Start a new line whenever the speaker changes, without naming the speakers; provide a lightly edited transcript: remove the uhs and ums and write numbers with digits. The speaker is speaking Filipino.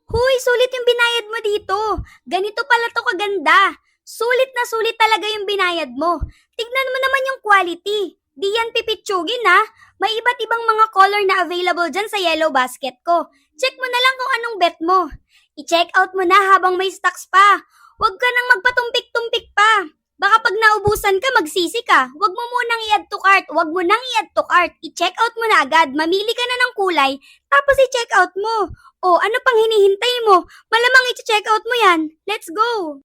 Huy, sulit yung binayad mo dito. Ganito pala to kaganda. Sulit na sulit talaga yung binayad mo. Tignan mo naman yung quality. Di yan pipitsugin ha. May iba't ibang mga color na available dyan sa yellow basket ko. Check mo na lang kung anong bet mo. I-check out mo na habang may stocks pa. Huwag ka nang magpatumpik-tumpik pa. Baka pag naubusan ka, magsisi ka. Huwag mo munang i-add to cart. Huwag mo nang i-add to cart. I-check out mo na agad. Mamili ka na ng kulay, tapos i-check out mo. O, ano pang hinihintay mo? Malamang i-check out mo yan. Let's go!